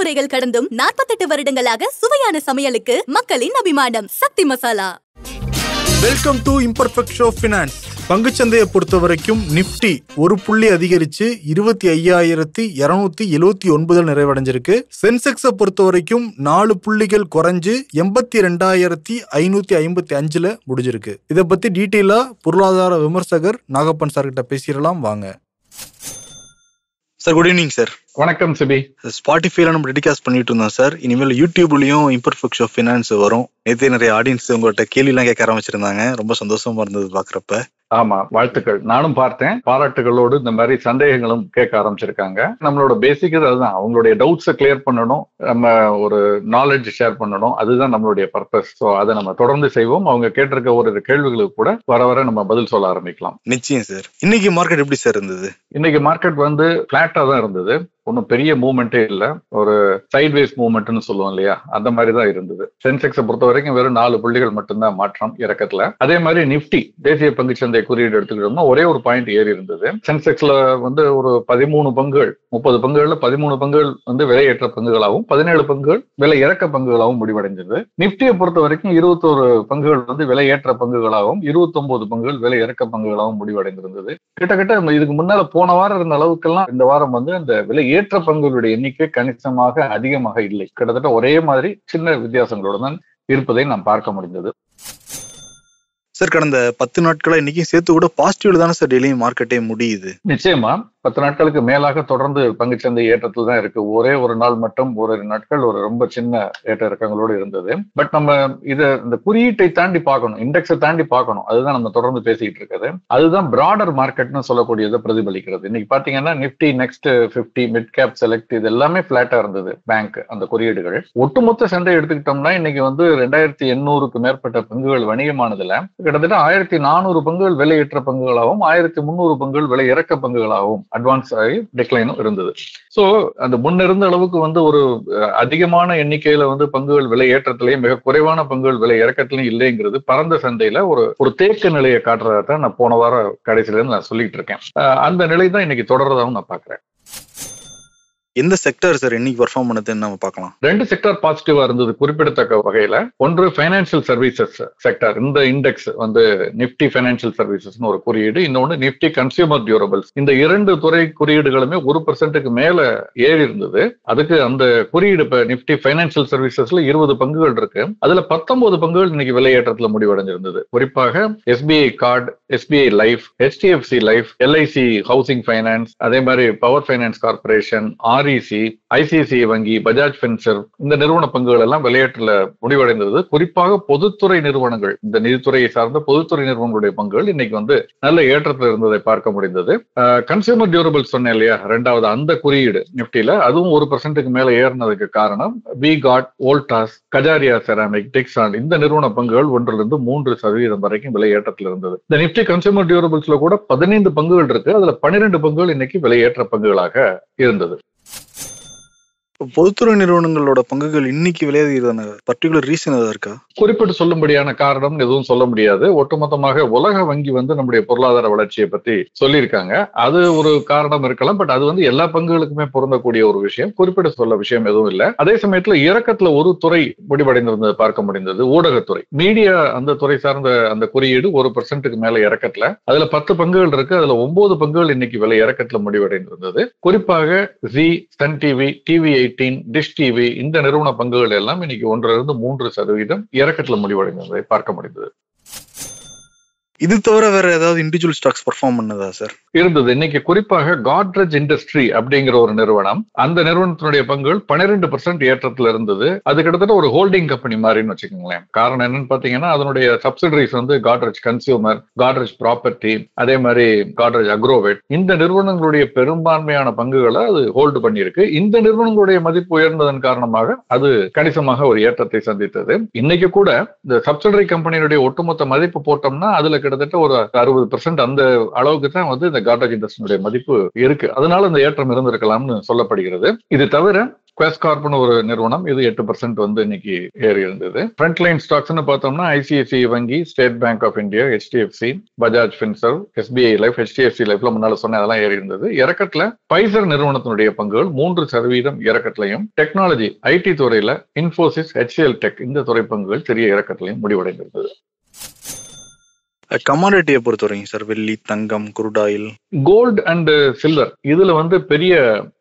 தலைமுறைகள் கடந்தும் 48 வருடங்களாக சுவையான சமையலுக்கு மக்களின் அபிமானம் Sakthi Masala. Welcome to imperfect show finance. பங்குச்சந்தையை பொறுத்த வரைக்கும் நிப்டி 1 புள்ளி அதிகரிச்சு 25,279 நிறைவடைஞ்சிருக்கு. சென்செக்ஸை பொறுத்த வரைக்கும் 4 புள்ளிகள் குறைஞ்சு 82,555 முடிஞ்சிருக்கு. இதை பத்தி டீட்டெயிலா பொருளாதார விமர்சகர் நாகப்பன் சார் கிட்ட பேசிடலாம் வாங்க. Sir good evening sir. வணக்கம் சிபி. ஸ்பாட்டிஃபைல நம்ம டெடிகாஸ்ட் பண்ணிட்டு இருந்தோம் சார். இனிமேல் யூடியூப்லயும் இம்பர்ஃபெக்ட் ஷோ ஃபினான்ஸ் வரும். நேற்று நிறைய ஆடியன்ஸ் உங்கள்கிட்ட கேள்விலாம் கேட்க ஆரம்பிச்சிருந்தாங்க. ரொம்ப சந்தோஷமா இருந்தது பாக்குறப்ப. ஆமா, வாழ்த்துக்கள். நானும் பார்த்தேன். பாராட்டுகளோடு இந்த மாதிரி சந்தேகங்களும் கேட்க ஆரம்பிச்சிருக்காங்க. நம்மளோட பேசிக் அதுதான், அவங்களுடைய டவுட்ஸை கிளியர் பண்ணணும், நம்ம ஒரு நாலேஜ் ஷேர் பண்ணணும், அதுதான் நம்மளுடைய பர்பஸ். ஸோ அதை நம்ம தொடர்ந்து செய்வோம். அவங்க கேட்டிருக்க ஒரு கேள்விகளுக்கு கூட வர வர நம்ம பதில் சொல்ல ஆரம்பிக்கலாம். நிச்சயம் சார். இன்னைக்கு மார்க்கெட் எப்படி சார் இருந்தது? இன்னைக்கு மார்க்கெட் பிளாட்டா தான் இருந்தது. ஒன்னும் பெரிய மூவ்மெண்டே இல்லை. ஒரு சைட்வேஸ் மூவ்மெண்ட்னு சொல்லுவோம் இல்லையா, அந்த மாதிரி தான் இருந்தது. சென்செக்ஸை பொறுத்த வரைக்கும் வெறும் 4 புள்ளிகள் மட்டும்தான் மாற்றம் இறக்கத்துல. அதே மாதிரி நிப்டி தேசிய பங்குச்சந்தை குறியீடு எடுத்துக்கிட்டோம்னா ஒரே ஒரு பாயிண்ட் ஏறி இருந்தது. சென்செக்ஸ்ல ஒரு 13 பங்குகள் 30 பங்குகள்ல 13 பங்குகள் விலையேற்ற பங்குகளாகவும் 17 பங்குகள் விலை இறக்க பங்குகளாகவும் முடிவடைந்தது. நிப்டியை பொறுத்த வரைக்கும் 21 பங்குகள் விலையேற்ற பங்குகளாகவும் 29 பங்குகள் விலை இறக்க பங்குகளாகவும் முடிவடைந்திருந்தது. கிட்டத்தட்ட இதுக்கு முன்னால போன வாரம் இருந்த அளவுக்கெல்லாம் இந்த வாரம் அந்த விலை ஏற்ற பங்குகளுடைய எண்ணிக்கை கணிசமாக அதிகமாக இல்லை. கிட்டத்தட்ட ஒரே மாதிரி சின்ன வித்தியாசங்களோடு தான் இருப்பதை நாம் பார்க்க முடிந்தது. சார் கடந்த 10 நாட்களா இன்னைக்கு சேர்த்து கூட பாசிட்டிவ்ல தானே சார் டெய்லியும் மார்க்கெட்டே முடியுது? நிச்சயமா 10 நாட்களுக்கு மேலாக தொடர்ந்து பங்குச்சந்தை ஏற்றத்தில் தான் இருக்கு. ஒரே ஒரு நாள் மட்டும் ஒரு நாட்கள் ஒரு ரொம்ப சின்ன ஏற்ற இறக்கங்களோடு இருந்தது. பட் நம்ம இந்த குறியீட்டை தாண்டி பார்க்கணும், இண்டெக்ஸை தாண்டி பார்க்கணும். அதுதான் நம்ம தொடர்ந்து பேசிக்கிட்டு இருக்கிறது. அதுதான் பிராடர் மார்க்கெட்னு சொல்லக்கூடியதை பிரதிபலிக்கிறது. இன்னைக்கு பாத்தீங்கன்னா Nifty, next 50, mid cap select, இது எல்லாமே பிளாட்டா இருந்தது. பேங்க் அந்த குறியீடுகள் ஒட்டுமொத்த சந்தை எடுத்துக்கிட்டோம்னா இன்னைக்கு 2800க்கு மேற்பட்ட பங்குகள் வணிகமானதுல கிட்டத்தட்ட 1400 பங்குகள் விலை ஏற்ற பங்குகளாகவும் 1300 பங்குகள் விலை இறக்க பங்குகளாகவும் அட்வான்ஸ் ஆகி டிக்ளைனும் இருந்தது. சோ அந்த முன்னிருந்த அளவுக்கு ஒரு அதிகமான எண்ணிக்கையில பங்குகள் விலை ஏற்றத்திலேயே மிக குறைவான பங்குகள் விலை இறக்கத்திலையும் இல்லைங்கிறது பரந்த சந்தையில ஒரு தேக்க நிலையை காட்டுறதான் நான் போன வார கடைசியில இருந்து நான் சொல்லிட்டு இருக்கேன். அந்த நிலை தான் இன்னைக்கு தொடர்றதாகவும் நான் பாக்குறேன். எந்த செக்டர் சார் இன்னைக்கு பெர்ஃபார்ம் பண்ணதுன்னு நம்ம பார்க்கலாம். 2 செக்டர் பாசிட்டிவா இருந்தது குறிப்பிடத்தக்க வகையில. ஒன்று பைனான்சியல் சர்வீசஸ் செக்டர். இந்த இண்டெக்ஸ் நிப்டி பைனான்சியல் சர்வீசஸ் ஒரு குறியீடு, இன்னொன்னு நிப்டி கன்சியூமர் டியூரபிள்ஸ். இந்த 2 துறை குறியீடுகளுமே 1% மேல ஏறி இருந்தது. அதுக்கு அந்த குறியீடு நிப்டி பைனான்சியல் சர்வீசஸ்ல 20 பங்குகள் இருக்கு. அதுல 19 பங்குகள் இன்னைக்கு விலையேற்றத்துல முடிவடைஞ்சிருந்தது. குறிப்பாக SBI card, SBI life, HDFC life, LIC housing finance, அதே மாதிரி power finance corporation, REC, ICICI வங்கி, பஜாஜ் பின்சர்வ், இந்த நிறுவன பங்குகள் எல்லாம் விலையேற்றல முடிவடைந்தது. குறிப்பாக பொதுத்துறை நிறுவனங்கள், இந்த நிதித்துறையை சார்ந்த பொதுத்துறை நிறுவனங்களுடைய பங்குகள் இன்னைக்கு நல்ல ஏற்றத்தில் இருந்ததை பார்க்க முடிந்தது. கன்சியூமர் டியூரபிள்ஸ் சொன்னேன் இல்லையா, 2வது அந்த குறியீடு நிப்டில அதுவும் 1%க்கு மேல ஏறினதுக்கு காரணம் வி காட், வோல்டாஸ், கஜாரியா செராமிக், டெக்ஸான், இந்த நிறுவன பங்குகள் 1-3% வரைக்கும் விலை ஏற்றத்தில் இருந்தது. இந்த நிப்டி கன்சியூமர் டியூரபிள்ஸ்ல கூட 15 பங்குகள் இருக்கு. அதுல 12 பங்குகள் இன்னைக்கு விலையேற்ற பங்குகளாக இருந்தது. பொதுத்துறை நிறுவனங்களோட பங்குகள் இன்னைக்கு விளையாடுறதான பர்டிகுலர் ரீசன் ஏதாவது இருக்கா? குறிப்பிட்டு சொல்லும்படியான காரணம் எதுவும் சொல்ல முடியாது. ஒட்டுமொத்தமாக உலக வங்கி நம்முடைய பொருளாதார வளர்ச்சியை பத்தி சொல்லியிருக்காங்க. அது ஒரு காரணம் இருக்கலாம். பட் அது எல்லா பங்குகளுக்குமே பொருந்தக்கூடிய ஒரு விஷயம். குறிப்பிட்டு சொல்ல விஷயம் எதுவும் இல்லை. அதே சமயத்துல இறக்கத்துல ஒரு துறை முடிவடைந்திருந்தது பார்க்க முடிந்தது, ஊடகத்துறை. மீடியா அந்த துறை சார்ந்த அந்த குறியீடு 1%க்கு மேல இறக்கத்துல. அதுல 10 பங்குகள் இருக்கு. அதுல 9 பங்குகள் இன்னைக்கு விலை இறக்கத்துல முடிவடைந்திருந்தது. குறிப்பாக Zee, Sun TV, TV 18, Dish TV, இந்த நிறுவன பங்குகள் எல்லாம் இன்னைக்கு 1-3% இறக்கத்துல முடிவடைந்ததை பார்க்க முடிந்தது. இது தவிர வேற ஏதாவது இண்டிவிஜுவல் ஸ்டாக்ஸ் பெர்ஃபார்ம் பண்ணதா சார்? இருந்தது. இன்னைக்கு குறிப்பாக காட்ரேஜ் இண்டஸ்ட்ரி அப்படிங்கிற ஒரு நிறுவனம், அந்த நிறுவனத்தினுடைய பங்குகள் 12% ஏற்றத்துல இருந்தது. அது கிட்டத்தட்ட ஒரு ஹோல்டிங் கம்பெனி மாதிரின்னு வச்சுக்கோங்களேன். காரணம் என்னன்னு பாத்தீங்கன்னா அதனுடைய subsidiaries Godrej consumer, Godrej property, அதே மாதிரி காட்ரேஜ் அக்ரோவேட், இந்த நிறுவனங்களுடைய பெரும்பான்மையான பங்குகளை அது ஹோல்டு பண்ணியிருக்கு. இந்த நிறுவனங்களுடைய மதிப்பு உயர்ந்ததன் காரணமாக அது கணிசமாக ஒரு ஏற்றத்தை சந்தித்தது. இன்னைக்கு கூட இந்த சப்சிடரி கம்பெனியுடைய ஒட்டுமொத்த மதிப்பு போட்டோம்னா அதுல கிட்டத்தட்ட ஒரு 60% அந்த அளவுக்கு தான் வந்து இந்த கார்டேஜ் இண்டஸ்ட்ரியுடைய மதிப்பு இருக்கு. அதனால இந்த ஏற்றம் இருந்திருக்கலாம்னு சொல்லப்படுகிறது. இது தவிர குவெஸ் கார்ப்னு ஒரு நிறுவனம், இது 8% வந்து இன்னைக்கு ஏறி இருந்தது. ஃப்ரண்ட் லைன் ஸ்டாக்ஸ்னு பார்த்தோம்னா ஐசிஐசிஐ வங்கி, State Bank of India, HDFC, Bajaj Finserv, SBI life, HDFC லைஃப்ல முன்னால சொன்ன அதெல்லாம் ஏறி இருந்தது. இறக்கத்துல பைசர் நிறுவனத்தினுடைய பங்குகள் 3% இறக்கத்திலையும், டெக்னாலஜி IT துறையில இன்ஃபோசிஸ், HCL டெக் இந்த துறை பங்குகள் சிறிய இறக்கத்திலையும் முடிவடைந்திருந்தது. கமாடிட்டியை பொறுத்த வரைக்கும் சார், வெள்ளி, தங்கம், crude oil, gold and silver இதுல வந்து பெரிய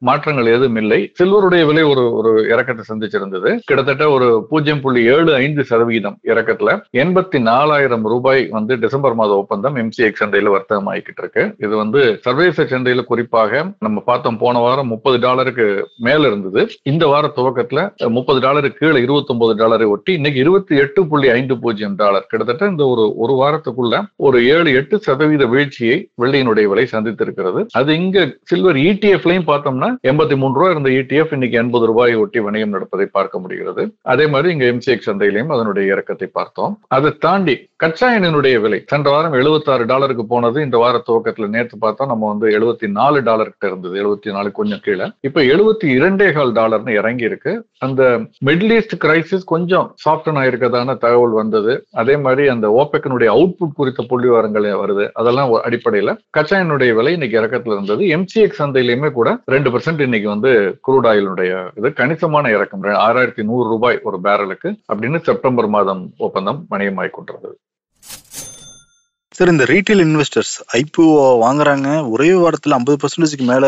மாற்றங்கள் எதுவும் இல்லை. சில்வருடைய விலை ஒரு இறக்கத்தை சந்திச்சிருந்தது. கிட்டத்தட்ட ஒரு 0.75% இறக்கத்துல 84,000 ரூபாய் வந்து டிசம்பர் மாத ஒப்பந்தம் MCX சந்தையில வர்த்தகம் ஆகிக்கிட்டு இருக்கு. இது வந்து சர்வதேச சந்தையில குறிப்பாக நம்ம பார்த்தோம், போன வாரம் $30 மேல இருந்தது. இந்த வார துவக்கத்துல $30 கீழே $29 ஒட்டி இன்னைக்கு $28.50 கிட்டத்தட்ட இந்த ஒரு வாரத்துக்குள்ள ஒரு 7-8% வீழ்ச்சியை வெள்ளியினுடைய விலை சந்தித்திருக்கிறது. அது இங்க சில்வர் ETF-லையும் பார்த்தோம்னா 83 ரூபாய் இருந்த ETF இன்னைக்கு 80 ரூபாய் ஒட்டி வணிகம் நடப்பதை பார்க்க முடிகிறது. அதே மாதிரி இங்க MCX சந்தையிலையும் அதனுடைய இறக்கத்தை பார்த்தோம். அதை தாண்டி கச்சா எண்ணெயினுடைய விலை சென்ற வாரம் $76 போனது. இந்த வார துவக்கத்துல நேற்று பார்த்தா நம்ம வந்து $74 கிட்ட இருந்தது, 74 கொஞ்சம் கீழே, இப்ப $72.25 இறங்கி இருக்கு. அந்த மிடில் ஈஸ்ட் கிரைசிஸ் கொஞ்சம் சாஃப்டன் ஆயிருக்கதான தகவல் வந்தது. அதே மாதிரி அந்த ஓபெக்கினுடைய அவுட்புட் குறித்த புள்ளி விவரங்கள் வருது. அதெல்லாம் அடிப்படையில கச்சா எண்ணெயுடைய விலை இன்னைக்கு இறக்கத்துல இருந்தது. MCX சந்தையிலுமே கூட 2% இன்னைக்கு வந்து குரூட் ஆயிலுடைய இது கணிசமான இறக்கம், 6,100 ரூபாய் ஒரு பேரலுக்கு அப்படின்னு செப்டம்பர் மாதம் ஒப்பந்தம் வணிகமாய் கொண்டிருந்தது. சார், இந்த ரீட்டைல் இன்வெஸ்டர்ஸ் IPO வாங்குறாங்க, ஒரே வாரத்துல 50% மேல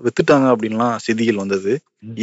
வித்துட்டாங்க அப்படின்லாம் செய்திகள் வந்தது.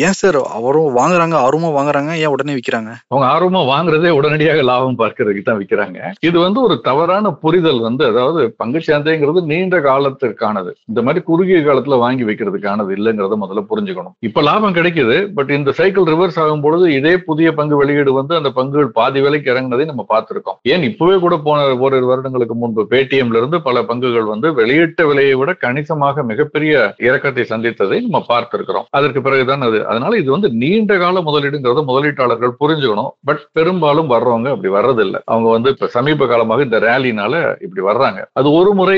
ஏன் சார் அவரும் வாங்குறாங்க, ஆர்வமா வாங்குறாங்க, ஏன் உடனே விற்கிறாங்க? அவங்க ஆர்வமா வாங்குறதே உடனடியாக லாபம் பார்க்கறதுக்கு தான் விற்கிறாங்க. இது வந்து ஒரு தவறான புரிதல் வந்து, அதாவது பங்கு சந்தைங்கிறது நீண்ட காலத்திற்கானது, இந்த மாதிரி குறுகிய காலத்துல வாங்கி வைக்கிறதுக்கானது இல்லைங்கிறத முதல்ல புரிஞ்சுக்கணும். இப்ப லாபம் கிடைக்குது, பட் இந்த சைக்கிள் ரிவர்ஸ் ஆகும் பொழுது இதே புதிய பங்கு வெளியீடு வந்து அந்த பங்குகள் பாதி விலைக்கு இறங்குனதை நம்ம பார்த்திருக்கோம். ஏன் இப்பவே கூட போன ஒரு வருடங்களுக்கு முன்பு பேடிஎம்ல இருந்து பல பங்குகள் வந்து வெளியிட்ட விலையை விட கணிசமாக மிகப்பெரிய இறக்கத்தை சந்தித்ததை நம்ம பார்த்திருக்கிறோம். அதற்கு பிறகுதான் அது. அதனால இது வந்து நீண்ட கால முதலீடுங்கிறத முதலீட்டாளர்கள் புரிஞ்சுக்கணும். பட் பெரும்பாலும் வர்றவங்க அப்படி வர்றதில்லை. அவங்க வந்து இப்ப சமீப காலமாக இந்த ரேலினால இப்படி வர்றாங்க. அது ஒரு முறை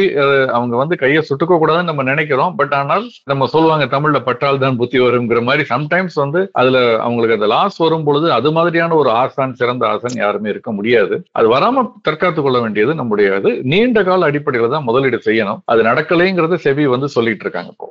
அவங்க வந்து கையை சுட்டுக்க கூடாதுன்னு நம்ம நினைக்கிறோம். பட் ஆனால் நம்ம சொல்லுவாங்க தமிழ்ல பட்டால் தான் புத்தி வருங்கிற மாதிரி சம்டைம்ஸ் வந்து அதுல அவங்களுக்கு அந்த லாஸ் வரும் பொழுது அது மாதிரியான ஒரு ஆசான், சிறந்த ஆசான் யாருமே இருக்க முடியாது. அது வராம தற்காத்துக் கொள்ள வேண்டியது நம்முடைய நீண்ட கால அடிப்படையில தான் முதலீடு செய்யணும். அது நடக்கலைங்கிறத செபி வந்து சொல்லிட்டு இருக்காங்க இப்போ.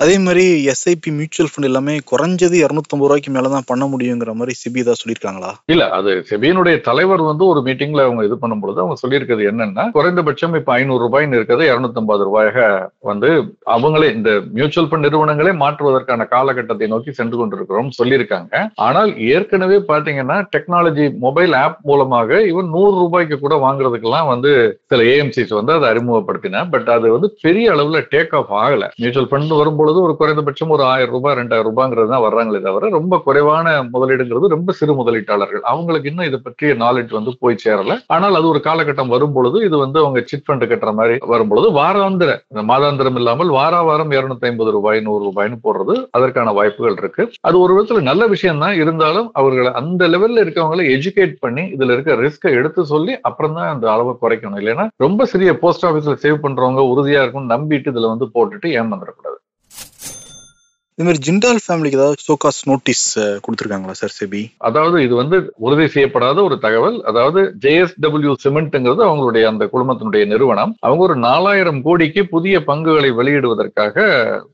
அதே மாதிரி SIP மியூச்சுவல் ஃபண்ட் எல்லாமே குறைஞ்சது 250 ரூபாய்க்கு மேலதான் பண்ண முடியுங்கிற மாதிரி செபி தான் சொல்லியிருக்காங்களா? இல்ல, அது செபியினுடைய தலைவர் வந்து ஒரு மீட்டிங்ல அவங்க இது பண்ணும்பொழுது அவங்க சொல்லியிருக்கிறது என்னன்னா, குறைந்தபட்சம் இப்ப 500 ரூபாய்னு இருக்கிறது 250 ரூபாயாக வந்து அவங்களே இந்த மியூச்சுவல் ஃபண்ட் நிறுவனங்களே மாற்றுவதற்கான காலகட்டத்தை நோக்கி சென்று கொண்டிருக்கிறோம் சொல்லியிருக்காங்க. ஆனால் ஏற்கனவே பாத்தீங்கன்னா டெக்னாலஜி மொபைல் ஆப் மூலமாக இவன் 100 ரூபாய்க்கு கூட வாங்குறதுக்கெல்லாம் வந்து சில AMCs வந்து அதை அறிமுகப்படுத்தின. பட் அது வந்து பெரிய அளவுல டேக் ஆஃப் ஆகல. மியூச்சுவல் ஃபண்ட் வரும்போது ஒரு குறைந்தபட்சம் ஒரு 1000 ரூபாய் 2000 ரூபாய்ங்கிறது தான் வர்றாங்களே தவிர ரொம்ப குறைவான முதலீடுங்கிறது ரொம்ப சிறு முதலீட்டாளர்கள், அவங்களுக்கு இன்னும் இதை பற்றிய நாலேஜ் வந்து போய் சேரல. ஆனால் அது ஒரு காலகட்டம் வரும்பொழுது இது வந்து அவங்க சிட் ஃபண்ட் கட்டுற மாதிரி வரும்பொழுது மாதாந்திரம் இல்லாமல் வாரம் 250 ரூபாய் 100 ரூபாய்னு போடுறது அதற்கான வாய்ப்புகள் இருக்கு. அது ஒரு விதத்துல நல்ல விஷயம் தான். இருந்தாலும் அவர்களை அந்த லெவல்ல இருக்கவங்களை எஜுகேட் பண்ணி இதுல இருக்க ரிஸ்கை எடுத்து சொல்லி அப்புறம் தான் அந்த அளவை குறைக்கணும். இல்லைன்னா ரொம்ப சிறிய போஸ்ட் ஆபீஸ்ல சேவ் பண்றவங்க உறுதியா இருக்கும் நம்பிட்டு இதுல வந்து போட்டுட்டு ஏமாந்துடக்கூடாது. இது மாதிரி ஜிண்டால் ஃபேமிலிக்கு ஏதாவது சோகாஸ் நோட்டீஸ் கொடுத்திருக்காங்களா சார் செபி? அதாவது இது வந்து உறுதி செய்யப்படாத ஒரு தகவல். அதாவது JSW சிமெண்ட்ங்கிறது அவங்களுடைய அந்த குழுமத்தினுடைய நிறுவனம். அவங்க ஒரு 4000 கோடிக்கு புதிய பங்குகளை வெளியிடுவதற்காக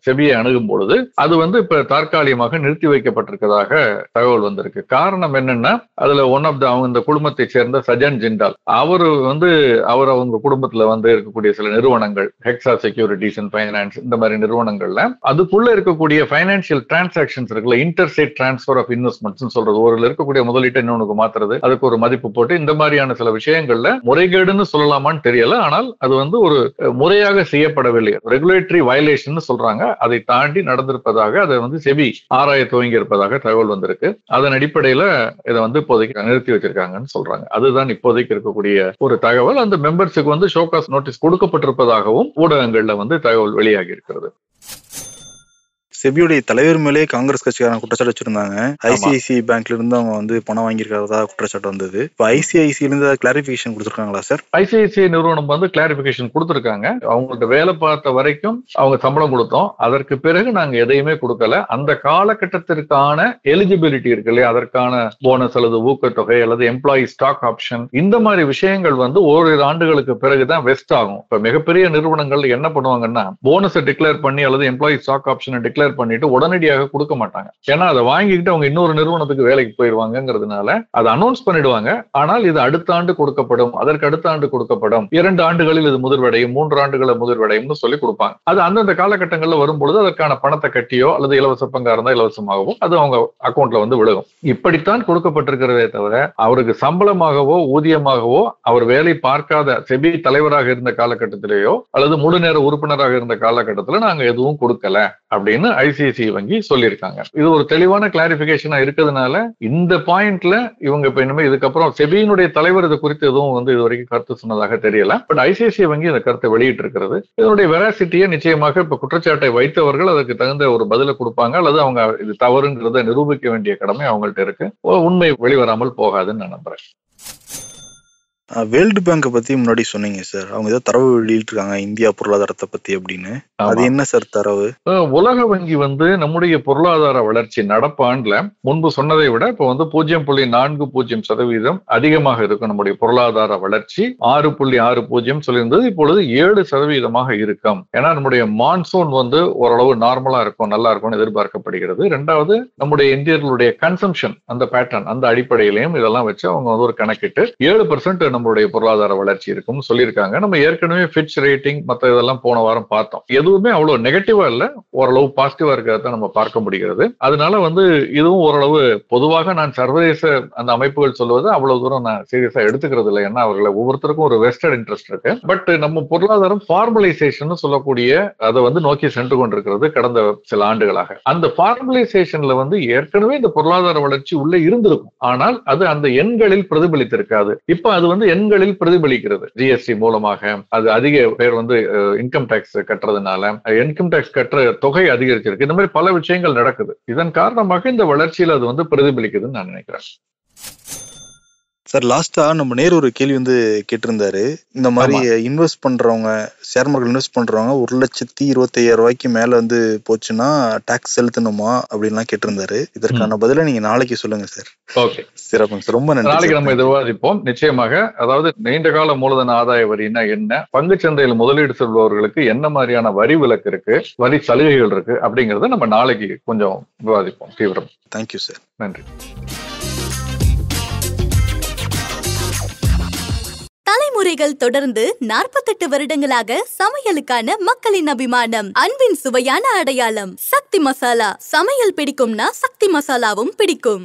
செபியை அணுகும் பொழுது அது வந்து இப்ப தற்காலிகமாக நிறுத்தி வைக்கப்பட்டிருக்கிறதாக தகவல் வந்திருக்கு. காரணம் என்னன்னா, அதுல ஒன் ஆஃப் த அவங்க இந்த குழுமத்தை சேர்ந்த சஜன் ஜிண்டால் அவர் அவங்க குடும்பத்துல வந்து இருக்கக்கூடிய சில நிறுவனங்கள், ஹெக்ஸா செக்யூரிட்டிஸ் அண்ட் ஃபைனான்ஸ் இந்த மாதிரி நிறுவனங்கள்ல அதுக்குள்ள இருக்கக்கூடிய ஃபைனான்சியல் டிரான்சாக்ஷன்ஸ் இருக்குல்ல, இன்டர்ஸ்டேட் டிரான்ஸ்ஃபர் ஆஃப் இன்வெஸ்ட்மெண்ட்ஸ் சொல்றது, ஒரு இருக்கக்கூடிய முதலீட்டை இன்னொன்னுக்கு மாத்துறது, அதுக்கு ஒரு மதிப்பு போட்டு இந்த மாதிரியான சில விஷயங்கள்ல முறைகேடுன்னு சொல்லலாமான்னு தெரியல. ஆனால் அது வந்து ஒரு முறையாக செய்யப்படவில்லை, ரெகுலேட்டரி வயலேஷன் சொல்றாங்க. அதை தாண்டி நடந்திருப்பதாக அதை வந்து செபி ஆராய துவங்கி இருப்பதாக தகவல் வந்திருக்கு. அதன் அடிப்படையில இதை வந்து இப்போதைக்கு நிறுத்தி வச்சிருக்காங்கன்னு சொல்றாங்க. அதுதான் இப்போதைக்கு இருக்கக்கூடிய ஒரு தகவல். அந்த மெம்பர்ஸுக்கு வந்து ஷோகாஸ் நோட்டீஸ் கொடுக்கப்பட்டிருப்பதாகவும் ஊடகங்கள்ல வந்து தகவல் வெளியாகி இருக்கிறது. செபியோடைய தலைவர் மேலே காங்கிரஸ் கட்சிக்காரங்க குற்றச்சாட்டு வச்சிருந்தாங்க. ஐசிஐசிஐ பேங்க்ல இருந்து அவங்க வந்து பணம் வாங்கியிருக்கிறதா குற்றச்சாட்டு வந்தது. இப்போ ஐசிஐசிஐல இருந்து கிளாரிபிகேஷன் கொடுத்துருக்காங்களா சார்? ஐசிஐசிஐ நிறுவனம் வந்து கிளாரிபிகேஷன் கொடுத்துருக்காங்க. அவங்கள்ட்ட வேலை பார்த்த வரைக்கும் அவங்க சம்பளம் கொடுத்தோம், அதற்கு பிறகு நாங்க எதையுமே கொடுக்கல. அந்த காலகட்டத்திற்கான எலிஜிபிலிட்டி இருக்கு இல்லையா, அதற்கான போனஸ் அல்லது ஊக்கத்தொகை அல்லது எம்ப்ளாயி ஸ்டாக் ஆப்ஷன், இந்த மாதிரி விஷயங்கள் வந்து ஓரிரு ஆண்டுகளுக்கு பிறகுதான் வெஸ்ட் ஆகும். இப்ப மிகப்பெரிய நிறுவனங்கள் என்ன பண்ணுவாங்கன்னா போனஸை டிக்ளேர் பண்ணி அல்லது எம்ப்ளாயி ஸ்டாக் ஆப்ஷனை டிக்ளேர் பண்ணிட்டு உடனடியாக கொடுக்க மாட்டாங்க. ஏன்னா அதை வாங்கிக்கிட்டு அவங்க இன்னொரு நிறுவனத்துக்கு வேலைக்கு போயிருவாங்கிறதுனால அதை அனௌன்ஸ் பண்ணிடுவாங்க. ஆனால் இது அடுத்த ஆண்டு கொடுக்கப்படும், அதற்கு அடுத்த ஆண்டு கொடுக்கப்படும், 2 ஆண்டுகளில் இது முதிர்வடையும், 3 ஆண்டுகளை முதிர்வடையும் சொல்லி கொடுப்பாங்க. அது அந்தந்த காலகட்டங்களில் வரும்பொழுது அதற்கான பணத்தை கட்டியோ அல்லது இலவச பங்கா இருந்தா இலவசமாகவோ அது அவங்க அக்கௌண்ட்ல வந்து விழுகும். இப்படித்தான் கொடுக்கப்பட்டிருக்கிறதே தவிர அவருக்கு சம்பளமாகவோ ஊதியமாகவோ அவர் வேலை பார்க்காத செபி தலைவராக இருந்த காலகட்டத்திலேயோ அல்லது முழு நேர உறுப்பினராக இருந்த காலகட்டத்தில் நாங்க எதுவும் கொடுக்கல அப்படின்னு ஐசிஐசிஐ வங்கி சொல்லியிருக்காங்க. இது ஒரு தெளிவான கிளாரிபிகேஷனா இருக்கிறதுனால இந்த பாயிண்ட்ல இவங்க இப்ப இனிமே இதுக்கப்புறம் செபியினுடைய தலைவர் இது குறித்து எதுவும் வந்து இது வரைக்கும் கருத்து சொன்னதாக தெரியல. பட் ஐசிஐசிஐ வங்கி இந்த கருத்தை வெளியிட்டு இருக்கிறது. இதனுடைய வெராசிட்டியை நிச்சயமாக இப்ப குற்றச்சாட்டை வைத்தவர்கள் அதுக்கு தகுந்த ஒரு பதிலை கொடுப்பாங்க, அல்லது அவங்க இது தவறுங்கிறத நிரூபிக்க வேண்டிய கடமை அவங்கள்ட்ட இருக்கு. உண்மை வெளிவராமல் போகாதுன்னு நான் நம்புறேன். வேர்ல்டு பேங்கை பத்தி முன்னாடி சொன்னீங்க சார், அவங்க ஏதோ தரவு வெளியிட்டிருக்காங்க இந்தியா பொருளாதாரத்தை பத்தி அப்படின்னு. அது என்ன சார் தரவு? உலக வங்கி வந்து நம்முடைய பொருளாதார வளர்ச்சி நடப்பாண்டுல முன்பு சொன்னதை விட இப்ப வந்து 0.40% அதிகமாக இருக்கும். நம்முடைய பொருளாதார வளர்ச்சி 6.60 சொல்லியிருந்தது, இப்பொழுது 7% இருக்கும். ஏன்னா நம்முடைய மான்சூன் வந்து ஓரளவு நார்மலா இருக்கும், நல்லா இருக்கும்னு எதிர்பார்க்கப்படுகிறது. 2வது நம்முடைய இந்தியர்களுடைய கன்சம்ஷன் அந்த பேட்டர்ன், அந்த அடிப்படையிலையும் இதெல்லாம் வச்சு அவங்க வந்து ஒரு கணக்கிட்டு 7% நம்மளுடைய பொருளாதார வளர்ச்சி இருக்கும் சொல்லியிருக்காங்க. நம்ம ஏற்கனவே ஃபிட்ச் ரேட்டிங் மற்ற இதெல்லாம் போன வாரம் பார்த்தோம். எதுவுமே அவ்வளவு நெகட்டிவா இல்ல, ஓரளவு பாசிட்டிவா இருக்கிறத நம்ம பார்க்க முடிகிறது. அதனால வந்து இதுவும் ஓரளவு பொதுவாக நான் சர்வதேச அந்த அமைப்புகள் சொல்வது அவ்வளவு தூரம் நான் சீரியஸா எடுத்துக்கிறது இல்லை. ஏன்னா அவர்களை ஒவ்வொருத்தருக்கும் ஒரு வெஸ்டட் இன்ட்ரெஸ்ட் இருக்கு. பட் நம்ம பொருளாதாரம் ஃபார்மலைசேஷன் சொல்லக்கூடிய அதை வந்து நோக்கி சென்று கொண்டிருக்கிறது கடந்த சில ஆண்டுகளாக. அந்த ஃபார்மலைசேஷன்ல வந்து ஏற்கனவே இந்த பொருளாதார வளர்ச்சி உள்ள இருந்திருக்கும், ஆனால் அது அந்த எண்களில் பிரதிபலித்திருக்காது. இப்ப அது வந்து எண்களில் பிரதிபலிக்கிறது. ஜிஎஸ்டி மூலமாக அது அதிக பேர் வந்து இன்கம் டாக்ஸ் கட்டுறதுனால இன்கம் டாக்ஸ் கட்டுற தொகை அதிகரிச்சிருக்கு. இந்த மாதிரி பல விஷயங்கள் நடக்குது. இதன் காரணமாக இந்த வளர்ச்சியில் அது வந்து பிரதிபலிக்குதுன்னு நான் நினைக்கிறேன். சார் லாஸ்டா நம்ம நேரு ஒரு கேள்வி வந்து கேட்டிருந்தாரு. இந்த மாதிரி இன்வெஸ்ட் பண்றவங்க, ஷேர் மார்க்கெட் இன்வெஸ்ட் பண்றவங்க 1,25,000 மேல வந்து போச்சுன்னா டாக்ஸ் செலுத்தணுமா அப்படின்லாம் கேட்டிருந்தாரு. இதற்கான பதில நீங்க நாளைக்கு சொல்லுங்க சார். ஓகே, சிறப்புங்க சார், ரொம்ப நன்றி. நாளைக்கு நம்ம இதை விவாதிப்போம் நிச்சயமாக. அதாவது நீண்ட கால மூலதன ஆதாய வரினா என்ன, பங்கு சந்தையில் முதலீடு செல்பவர்களுக்கு என்ன மாதிரியான வரி விலக்கு இருக்கு, வரி சலுகைகள் இருக்கு அப்படிங்கறத நம்ம நாளைக்கு கொஞ்சம் விவாதிப்போம் தீவிரம். Thank you sir. நன்றி. தலைமுறைகள் தொடர்ந்து 48 வருடங்களாக சமையலுக்கான மக்களின் அபிமானம், அன்பின் சுவையான அடையாளம் சக்தி மசாலா. சமையல் பிடிக்கும்னா சக்தி மசாலாவும் பிடிக்கும்.